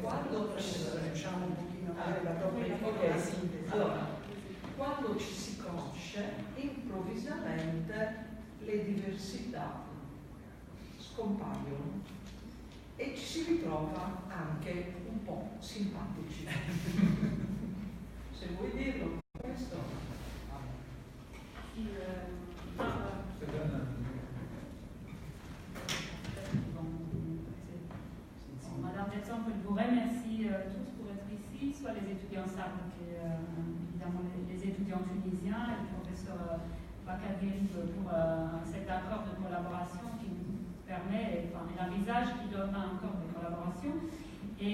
quando facciamo un pochino la propria sintesi. Allora, quando ci si conosce, improvvisamente le diversità scompaiono e ci si ritrova anche un po' simpatici. Se vuoi dirlo, questo. Madame Delsample vous remercie tous pour être ici, soit les étudiants SARD, qui évidemment les étudiants tunisiens, et le professeur Bakageri pour cet accord de collaboration qui nous permet, enfin, l'envisage qui donnera encore de collaboration. Et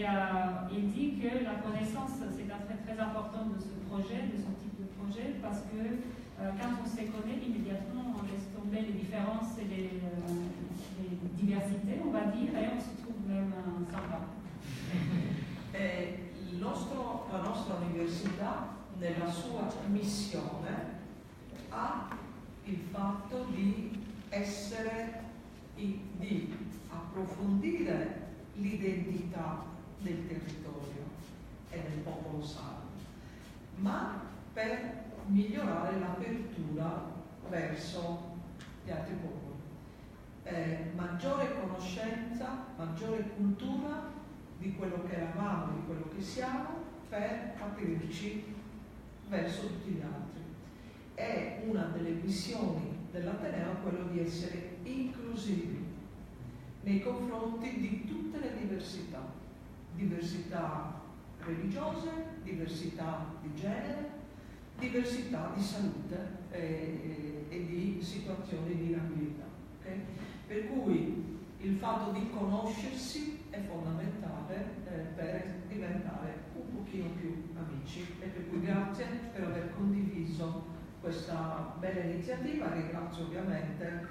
il dit que la connaissance, c'est un trait très important de ce projet, de ce type de projet, parce que quand on se connaît, immédiatement, on laisse tomber les différences et les diversités, on va dire, et on se trouve même sympa. La nostra università, nella sua missione, ha il fatto di di approfondire l'identità del territorio e del popolo sardo, ma per migliorare l'apertura verso gli altri popoli. Maggiore conoscenza, maggiore cultura di quello che eravamo, di quello che siamo, per aprirci verso tutti gli altri. È una delle missioni dell'Ateneo quello di essere inclusivi nei confronti di tutte le diversità religiose, diversità di genere, diversità di salute e di situazioni di inabilità. Okay? Per cui il fatto di conoscersi è fondamentale per diventare un pochino più amici, e per cui grazie per aver condiviso questa bella iniziativa. Ringrazio ovviamente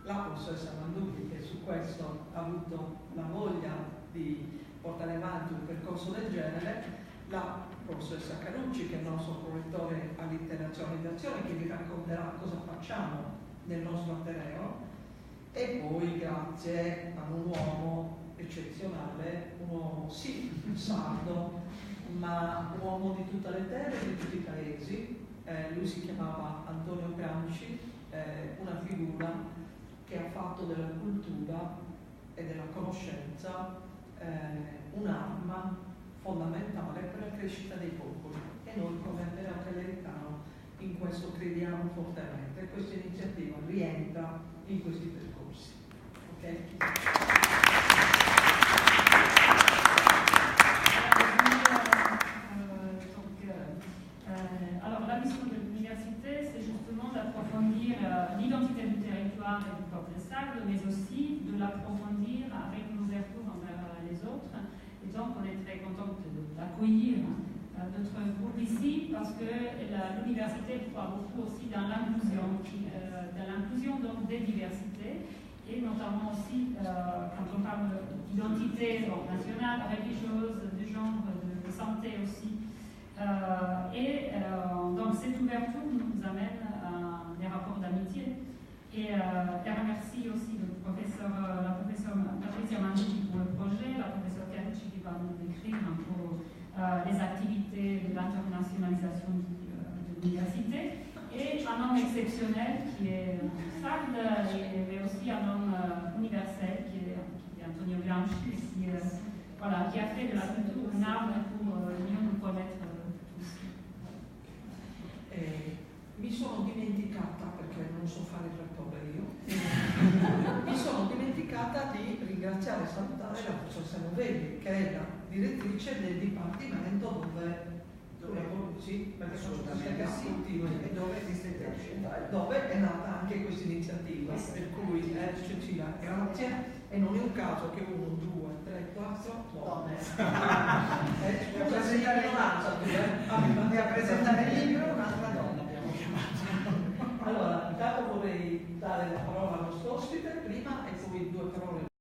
la professoressa Manducchi, che su questo ha avuto la voglia di portare avanti un percorso del genere, la professoressa Carucci, che è il nostro prorettore all'internazionalizzazione, che vi racconterà cosa facciamo nel nostro Ateneo, e poi grazie a un uomo eccezionale, un uomo sì sardo, ma un uomo di tutte le terre e di tutti i paesi. Lui si chiamava Antonio Gramsci, una figura che ha fatto della cultura e della conoscenza un'arma fondamentale per la crescita dei popoli, e noi come Ateneo Salernitano in questo crediamo fortemente, e questa iniziativa rientra in questi percorsi. Okay? Alors la mission de l'université, c'est justement d'approfondir l'identité du territoire et du peuple sarde, mais aussi de l'approfondir avec une ouverture envers les autres. Et donc on est très content d'accueillir notre groupe ici, parce que l'université croit beaucoup aussi dans l'inclusion donc des diversités, et notamment aussi quand on parle d'identité nationale, religieuse, de genre, de santé aussi. Donc cette ouverture nous amène à des rapports d'amitié, et elle remercie aussi la professeure Patricia Manducchi pour le projet, la professeure Carucci qui va nous décrire un peu les activités de l'internationalisation de l'université, et un homme exceptionnel qui est sarde, mais aussi un homme universel qui est Antonio Gramsci, qui a fait de la culture une arme pour mieux nous connaître. Mi sono dimenticata, perché non so fare il rettore io, mi sono dimenticata di ringraziare e salutare la professoressa Novelli, che è la direttrice del dipartimento dove sì, perché sono dove è nata anche questa iniziativa, per cui Cecilia, grazie, e non è un caso che 1, 2, 3, 4 donne. Per presentare il libro un'altra donna abbiamo chiamato. Allora, intanto vorrei dare la parola al nostro ospite prima, e poi 2 parole